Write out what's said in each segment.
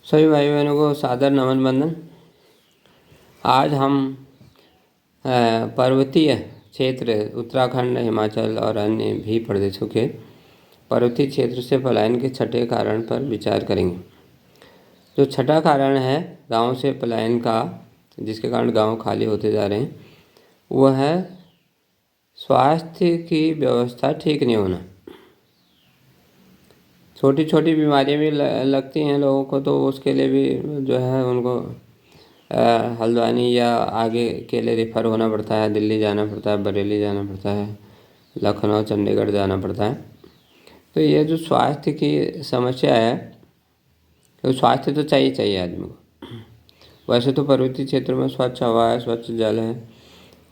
सभी भाई बहनों को सादर नमन बंदन। आज हम पर्वतीय क्षेत्र उत्तराखंड, हिमाचल और अन्य भी प्रदेशों के पर्वतीय क्षेत्र से पलायन के छठे कारण पर विचार करेंगे। जो छठा कारण है गांव से पलायन का, जिसके कारण गांव खाली होते जा रहे हैं, वह है स्वास्थ्य की व्यवस्था ठीक नहीं होना। छोटी छोटी बीमारियां भी लगती हैं लोगों को, तो उसके लिए भी जो है उनको हल्द्वानी या आगे के लिए रेफ़र होना पड़ता है। दिल्ली जाना पड़ता है, बरेली जाना पड़ता है, लखनऊ, चंडीगढ़ जाना पड़ता है। तो ये जो स्वास्थ्य की समस्या है, तो स्वास्थ्य तो चाहिए आदमी को। वैसे तो पर्वतीय क्षेत्रों में स्वच्छ हवा है, स्वच्छ जल है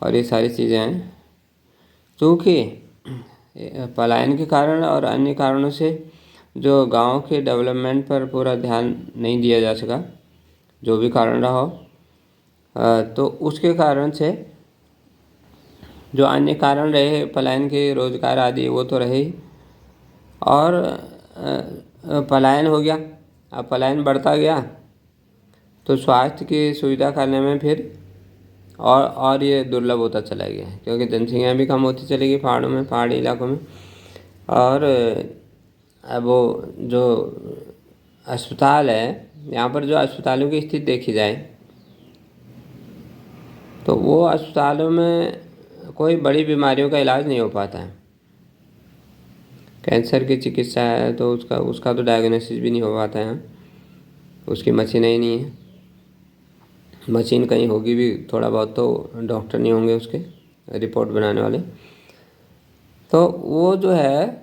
और ये सारी चीज़ें हैं। क्योंकि पलायन के कारण और अन्य कारणों से जो गांव के डेवलपमेंट पर पूरा ध्यान नहीं दिया जा सका, जो भी कारण रहा हो, तो उसके कारण से जो अन्य कारण रहे पलायन के, रोजगार आदि, वो तो रहे ही। और पलायन हो गया, अब पलायन बढ़ता गया तो स्वास्थ्य की सुविधा करने में फिर और ये दुर्लभ होता चला गया, क्योंकि जनसंख्या भी कम होती चली गई पहाड़ों में, पहाड़ी इलाकों में। और अब वो जो अस्पताल है, यहाँ पर जो अस्पतालों की स्थिति देखी जाए तो वो अस्पतालों में कोई बड़ी बीमारियों का इलाज नहीं हो पाता है। कैंसर की चिकित्सा है तो उसका तो डायग्नोसिस भी नहीं हो पाता है। उसकी मशीन ही नहीं है। मशीन कहीं होगी भी थोड़ा बहुत तो डॉक्टर नहीं होंगे उसके रिपोर्ट बनाने वाले। तो वो जो है,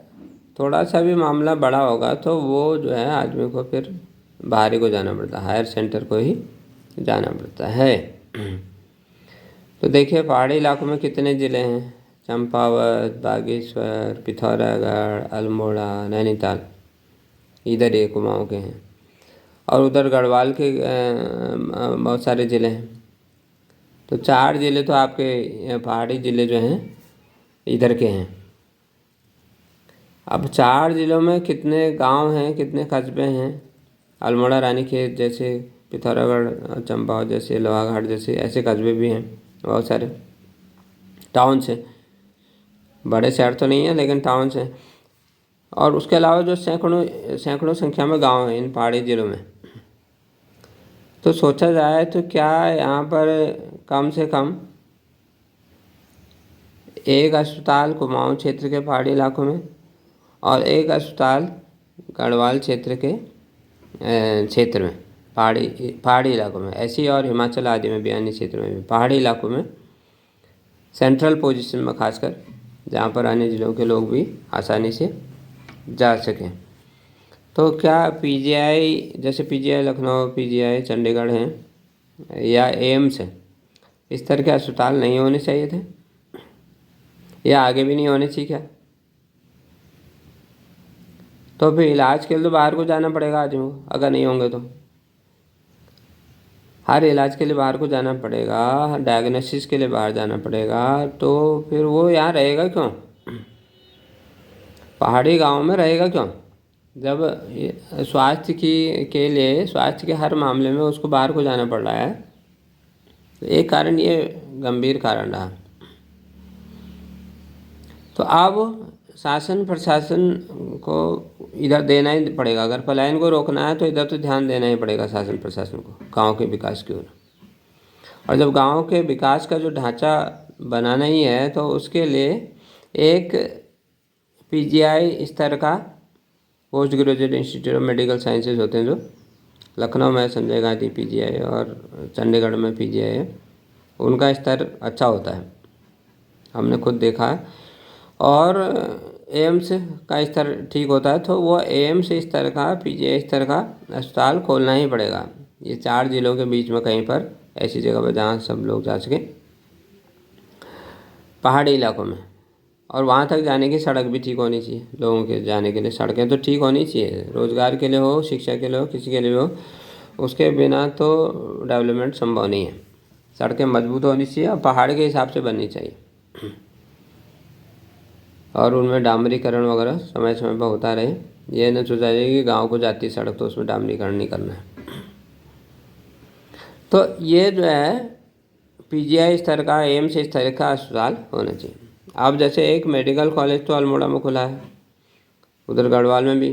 थोड़ा सा भी मामला बड़ा होगा तो वो जो है आदमी को फिर बाहर को जाना पड़ता है, हायर सेंटर को ही जाना पड़ता है। तो देखिए पहाड़ी इलाकों में कितने ज़िले हैं: चंपावत, बागेश्वर, पिथौरागढ़, अल्मोड़ा, नैनीताल, इधर ये कुमाऊं के हैं। और उधर गढ़वाल के बहुत सारे ज़िले हैं। तो 4 ज़िले तो आपके पहाड़ी ज़िले जो हैं इधर के हैं। अब 4 ज़िलों में कितने गांव हैं, कितने कस्बे हैं? अल्मोड़ा, रानीखेत जैसे, पिथौरागढ़, चंपावत जैसे, लोहाघाट जैसे ऐसे कस्बे भी हैं, बहुत सारे टाउन्स हैं। बड़े शहर तो नहीं है लेकिन टाउन्स हैं। और उसके अलावा जो सैकड़ों संख्या में गांव हैं इन पहाड़ी ज़िलों में। तो सोचा जाए तो क्या यहाँ पर कम से कम एक अस्पताल कुमाऊं क्षेत्र के पहाड़ी इलाकों में और एक अस्पताल गढ़वाल क्षेत्र के क्षेत्र में, पहाड़ी इलाकों में, ऐसी और हिमाचल आदि में भी, अन्य क्षेत्रों में भी, पहाड़ी इलाकों में सेंट्रल पोजीशन में खासकर, जहाँ पर अन्य ज़िलों के लोग भी आसानी से जा सकें। तो क्या पीजीआई, जैसे पीजीआई लखनऊ, पीजीआई चंडीगढ़ हैं या एम्स है, इस तरह के अस्पताल नहीं होने चाहिए थे या आगे भी नहीं होने चाहिए क्या? तो फिर इलाज के लिए तो बाहर को जाना पड़ेगा आदमी को, अगर नहीं होंगे तो। हर इलाज के लिए बाहर को जाना पड़ेगा, हर डायग्नोसिस के लिए बाहर जाना पड़ेगा, तो फिर वो यहाँ रहेगा क्यों? पहाड़ी गांव में रहेगा क्यों? जब स्वास्थ्य के लिए, स्वास्थ्य के हर मामले में उसको बाहर को जाना पड़ रहा है, तो एक कारण ये गंभीर कारण रहा। तो अब शासन प्रशासन को इधर देना ही पड़ेगा। अगर पलायन को रोकना है तो इधर तो ध्यान देना ही पड़ेगा शासन प्रशासन को, गांव के विकास की ओर। और जब गांव के विकास का जो ढांचा बनाना ही है तो उसके लिए एक पीजीआई स्तर का, post graduate institute of medical sciences होते हैं जो लखनऊ में संजय गांधी पीजीआई और चंडीगढ़ में पीजीआई है, उनका स्तर अच्छा होता है, हमने खुद देखा है। और एम्स का स्तर ठीक होता है, तो वो एम्स स्तर का, पीजीआई स्तर का अस्पताल खोलना ही पड़ेगा। ये 4 ज़िलों के बीच में कहीं पर, ऐसी जगह पर जहाँ सब लोग जा सकें, पहाड़ी इलाकों में। और वहाँ तक जाने की सड़क भी ठीक होनी चाहिए, लोगों के जाने के लिए सड़कें तो ठीक होनी चाहिए, रोज़गार के लिए हो, शिक्षा के लिए हो, किसी के लिए हो, उसके बिना तो डेवलपमेंट संभव नहीं है। सड़कें मजबूत होनी चाहिए और पहाड़ के हिसाब से बननी चाहिए, और उनमें डामरीकरण वगैरह समय समय पर होता रहे। ये न सोचा जाए कि गाँव को जाती सड़क तो उसमें डामरीकरण नहीं करना है। तो ये जो है पीजीआई स्तर का, एम्स स्तर का अस्पताल होना चाहिए। अब जैसे एक मेडिकल कॉलेज तो अल्मोड़ा में खुला है, उधर गढ़वाल में भी,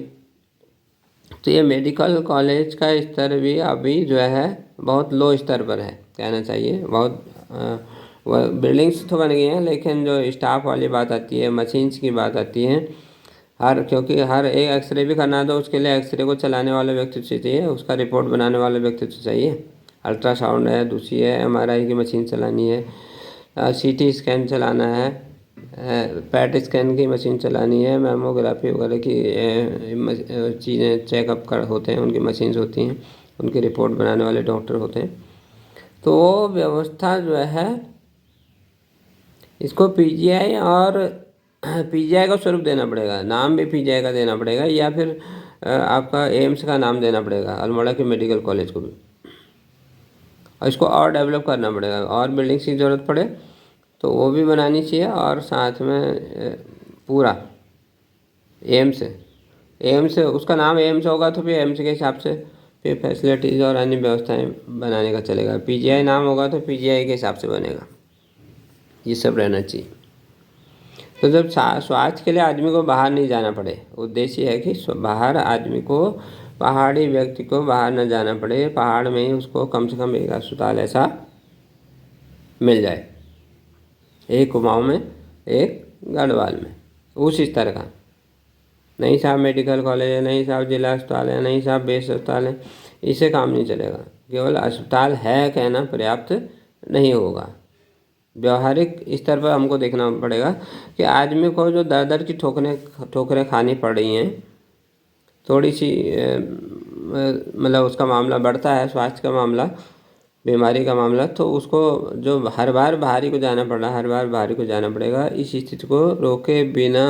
तो ये मेडिकल कॉलेज का स्तर भी अभी जो है बहुत लो स्तर पर है, कहना चाहिए। बहुत बिल्डिंग्स तो बन गई हैं, लेकिन जो स्टाफ वाली बात आती है, मशीन्स की बात आती है, क्योंकि हर एक एक्सरे भी करना है तो उसके लिए एक्सरे को चलाने वाला व्यक्ति चाहिए, उसका रिपोर्ट बनाने वाला व्यक्ति चाहिए। अल्ट्रासाउंड है, दूसरी है एमआरआई की मशीन चलानी है, सीटी स्कैन चलाना है, पैट स्कैन की मशीन चलानी है, मैमोग्राफी वगैरह की चीज़ें चेकअप कर होते हैं, उनकी मशीन्स होती हैं, उनकी रिपोर्ट बनाने वाले डॉक्टर होते हैं। तो वो व्यवस्था जो है इसको पीजीआई और पीजीआई का स्वरूप देना पड़ेगा, नाम भी पीजीआई का देना पड़ेगा, या फिर आपका एम्स का नाम देना पड़ेगा अल्मोड़ा के मेडिकल कॉलेज को भी, और इसको और डेवलप करना पड़ेगा। और बिल्डिंग्स की ज़रूरत पड़े तो वो भी बनानी चाहिए, और साथ में पूरा एम्स उसका नाम एम्स होगा तो फिर एम्स के हिसाब से फिर फैसिलिटीज़ और अन्य व्यवस्थाएं बनाने का चलेगा। पीजीआई नाम होगा तो पीजीआई के हिसाब से बनेगा, ये सब रहना चाहिए। तो जब स्वास्थ्य के लिए आदमी को बाहर नहीं जाना पड़े, उद्देश्य है कि बाहर आदमी को, पहाड़ी व्यक्ति को बाहर न जाना पड़े, पहाड़ में ही उसको कम से कम एक अस्पताल ऐसा मिल जाए, एक कुमाऊं में, एक गढ़वाल में, उस स्तर का। नहीं साहब मेडिकल कॉलेज है, नहीं साहब जिला अस्पताल है, नहीं साहब बेस अस्पताल है, इससे काम नहीं चलेगा। केवल अस्पताल है कहना पर्याप्त नहीं होगा। व्यवहारिक स्तर पर हमको देखना पड़ेगा कि आदमी को जो दर दर की ठोकरें खानी पड़ रही हैं, थोड़ी सी मतलब उसका मामला बढ़ता है, स्वास्थ्य का मामला, बीमारी का मामला, तो उसको जो हर बार बाहरी को जाना पड़ रहा है, हर बार बाहरी को जाना पड़ेगा। इस स्थिति को रोके बिना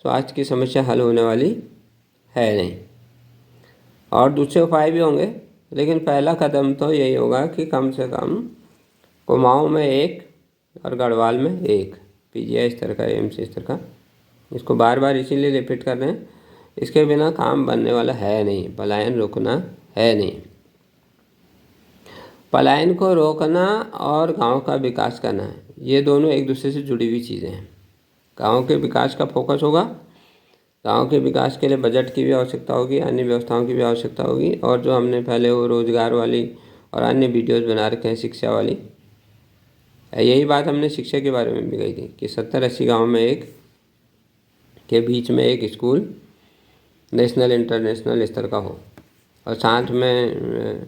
स्वास्थ्य की समस्या हल होने वाली है नहीं। और दूसरे उपाय भी होंगे, लेकिन पहला कदम तो यही होगा कि कम से कम कुमाऊं में एक और गढ़वाल में एक पीजीआई स्तर का, एम्स स्तर का। इसको बार बार इसीलिए रिपीट कर रहे हैं, इसके बिना काम बनने वाला है नहीं, पलायन रोकना है नहीं। पलायन को रोकना और गांव का विकास करना है, ये दोनों एक दूसरे से जुड़ी हुई चीज़ें हैं। गांव के विकास का फोकस होगा, गांव के विकास के लिए बजट की भी आवश्यकता होगी, अन्य व्यवस्थाओं की भी आवश्यकता होगी, और जो हमने पहले वो रोजगार वाली और अन्य वीडियोस बना रखे हैं शिक्षा वाली, यही बात हमने शिक्षा के बारे में भी कही थी कि 70-80 गाँव में एक के बीच में एक स्कूल नेशनल इंटरनेशनल स्तर का हो, और साथ में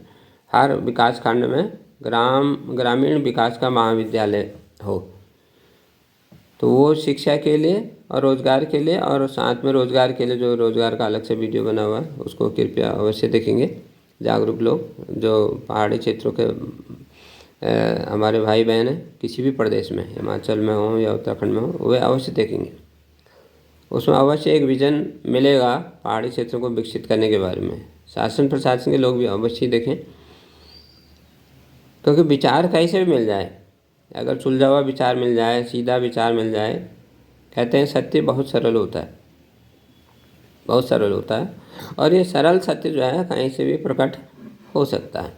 हर विकास खंड में ग्रामीण विकास का महाविद्यालय हो। तो वो शिक्षा के लिए और रोज़गार के लिए, और साथ में रोज़गार के लिए जो रोज़गार का अलग से वीडियो बना हुआ है उसको कृपया अवश्य देखेंगे जागरूक लोग, जो पहाड़ी क्षेत्रों के हमारे भाई बहन हैं किसी भी प्रदेश में, हिमाचल में हो या उत्तराखंड में हो, वे अवश्य देखेंगे। उसमें अवश्य एक विज़न मिलेगा पहाड़ी क्षेत्रों को विकसित करने के बारे में। शासन प्रशासन के लोग भी अवश्य देखें, क्योंकि विचार कहीं से भी मिल जाए, अगर सुलझा हुआ विचार मिल जाए, सीधा विचार मिल जाए, कहते हैं सत्य बहुत सरल होता है, बहुत सरल होता है, और ये सरल सत्य जो है कहीं से भी प्रकट हो सकता है।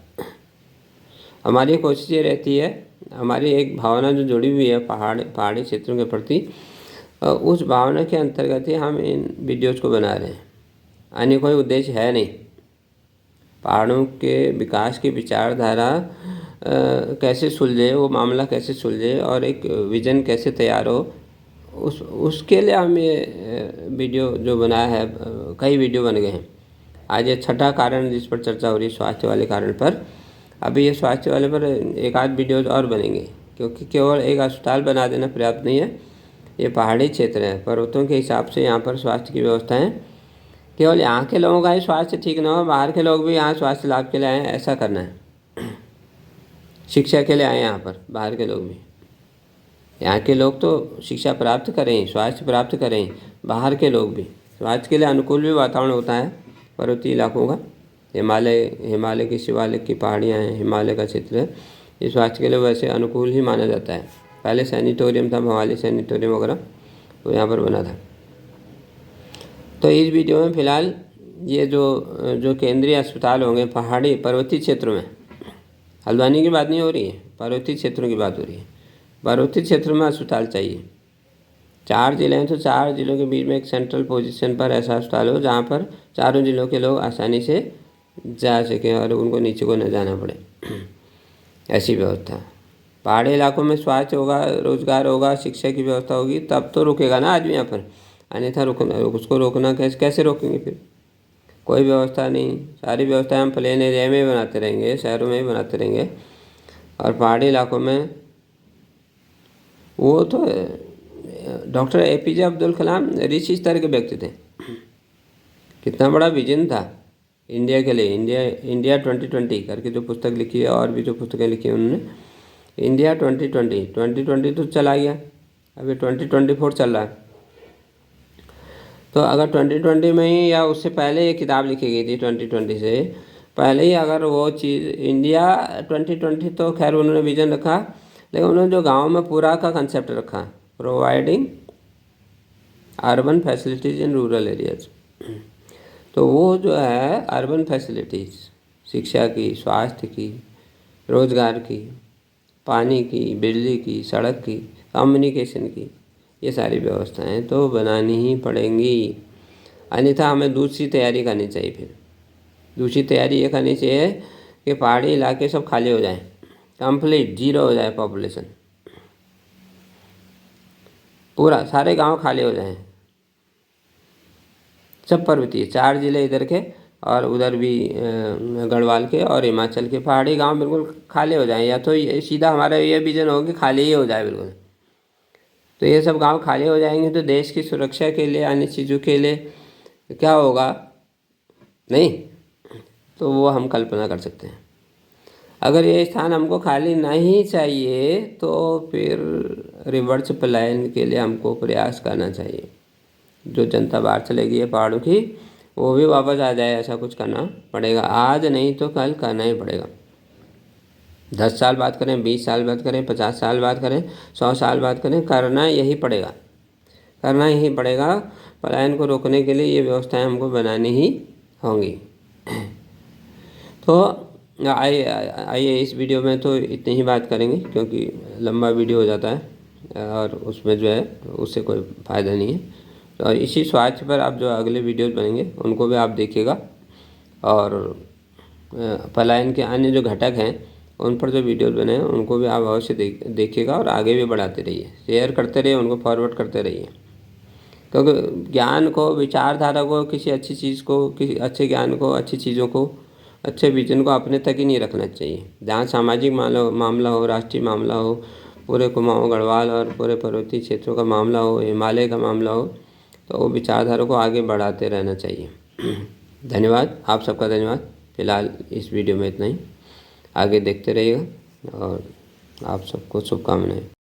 हमारी कोशिश ये रहती है, हमारी एक भावना जो जुड़ी हुई है पहाड़ी क्षेत्रों के प्रति, उस भावना के अंतर्गत ही हम इन वीडियोज़ को बना रहे हैं, अन्य कोई उद्देश्य है नहीं। पहाड़ों के विकास की विचारधारा कैसे सुलझे, वो मामला कैसे सुलझे, और एक विज़न कैसे तैयार हो, उसके लिए हम ये वीडियो जो बनाया है, कई वीडियो बन गए हैं। आज ये छठा कारण जिस पर चर्चा हो रही है, स्वास्थ्य वाले कारण पर। अभी ये स्वास्थ्य वाले पर एक आध वीडियोज और बनेंगे, क्योंकि केवल एक अस्पताल बना देना पर्याप्त नहीं है। ये पहाड़ी क्षेत्र है, पर्वतों के हिसाब से यहाँ पर स्वास्थ्य की व्यवस्था है। केवल यहाँ के लोगों का ही स्वास्थ्य ठीक ना हो, बाहर के लोग भी यहाँ स्वास्थ्य लाभ के लिए आए, ऐसा करना है। शिक्षा के लिए आए यहाँ पर बाहर के लोग भी, यहाँ के लोग तो शिक्षा प्राप्त करें, स्वास्थ्य प्राप्त करें, बाहर के लोग भी। स्वास्थ्य के लिए अनुकूल भी वातावरण होता है पर्वतीय इलाकों का, हिमालय की शिवालिक की पहाड़ियाँ हैं, हिमालय का क्षेत्र है, ये स्वास्थ्य के लिए वैसे अनुकूल ही माना जाता है। पहले सैनिटोरियम था, भवाली सैनिटोरियम वगैरह, तो यहाँ पर बना था। तो इस वीडियो में फ़िलहाल ये जो केंद्रीय अस्पताल होंगे पहाड़ी पर्वतीय क्षेत्रों में, हल्द्वानी की बात नहीं हो रही है, पर्वतीय क्षेत्रों की बात हो रही है। पर्वतीय क्षेत्र में अस्पताल चाहिए। 4 जिले हैं तो 4 जिलों के बीच में एक सेंट्रल पोजीशन पर ऐसा अस्पताल हो जहाँ पर चारों जिलों के लोग आसानी से जा सकें और उनको नीचे को न जाना पड़े, ऐसी व्यवस्था। पहाड़ी इलाकों में स्वास्थ्य होगा, रोजगार होगा, शिक्षा की व्यवस्था होगी, तब तो रुकेगा ना आदमी यहाँ पर, अन्यथा उसको रोकना कैसे रोकेंगे फिर? कोई व्यवस्था नहीं, सारी व्यवस्थाएं हम प्लेन एरिया में ही बनाते रहेंगे, शहरों में ही बनाते रहेंगे। और पहाड़ी इलाकों में वो तो डॉक्टर APJ अब्दुल कलाम ऋषि स्तर के व्यक्ति थे। कितना बड़ा विजन था इंडिया के लिए। इंडिया 2020 करके जो पुस्तक लिखी है और भी जो पुस्तकें लिखी हैं उन्होंने, इंडिया 2020 तो चला गया, अभी 2024 चल रहा है। तो अगर 2020 में ही या उससे पहले ये किताब लिखी गई थी, 2020 से पहले ही अगर वो चीज़ इंडिया 2020, तो खैर उन्होंने विजन रखा, लेकिन उन्होंने जो गाँव में पूरा का कंसेप्ट रखा, providing urban facilities in rural areas. तो वो जो है अर्बन फैसिलिटीज़, शिक्षा की, स्वास्थ्य की, रोजगार की, पानी की, बिजली की, सड़क की, कम्युनिकेशन की, ये सारी व्यवस्थाएं तो बनानी ही पड़ेंगी, अन्यथा हमें दूसरी तैयारी करनी चाहिए। फिर दूसरी तैयारी ये करनी चाहिए कि पहाड़ी इलाके सब खाली हो जाएं, कंप्लीट जीरो हो जाए पॉपुलेशन, पूरा सारे गांव खाली हो जाएं, सब पर्वतीय 4 जिले इधर के और उधर भी गढ़वाल के और हिमाचल के पहाड़ी गांव बिल्कुल खाली हो जाएं, या तो ये सीधा हमारा ये विजन हो कि खाली ही हो जाए बिल्कुल। तो ये सब गांव खाली हो जाएंगे तो देश की सुरक्षा के लिए, अन्य चीज़ों के लिए क्या होगा, नहीं तो वो हम कल्पना कर सकते हैं। अगर ये स्थान हमको खाली नहीं चाहिए तो फिर रिवर्स पलायन के लिए हमको प्रयास करना चाहिए। जो जनता बाहर चलेगी है पहाड़ों की, वो भी वापस आ जाए, ऐसा कुछ करना पड़ेगा। आज नहीं तो कल करना ही पड़ेगा। 10 साल बात करें, 20 साल बात करें, 50 साल बात करें, 100 साल बात करें, करना यही पड़ेगा, करना ही पड़ेगा। पलायन को रोकने के लिए ये व्यवस्थाएं हमको बनानी ही होंगी। तो आइए इस वीडियो में तो इतनी ही बात करेंगे, क्योंकि लंबा वीडियो हो जाता है और उसमें जो है उससे कोई फ़ायदा नहीं है। तो इसी स्वास्थ्य पर आप जो अगले वीडियोस बनेंगे उनको भी आप देखिएगा, और पलायन के अन्य जो घटक हैं उन पर जो वीडियोस बने हैं उनको भी आप अवश्य देखिएगा और आगे भी बढ़ाते रहिए, शेयर करते रहिए, उनको फॉरवर्ड करते रहिए। क्योंकि ज्ञान को, विचारधारा को, किसी अच्छी चीज़ को, किसी अच्छे ज्ञान को, अच्छी चीज़ों को, अच्छे विजन को अपने तक ही नहीं रखना चाहिए। जहाँ सामाजिक मामला हो, राष्ट्रीय मामला हो, पूरे कुमाऊँ गढ़वाल और पूरे पर्वतीय क्षेत्रों का मामला हो, हिमालय का मामला हो, तो वो विचारधारा को आगे बढ़ाते रहना चाहिए। धन्यवाद, आप सबका धन्यवाद। फिलहाल इस वीडियो में इतना ही, आगे देखते रहिएगा और आप सबको शुभकामनाएं।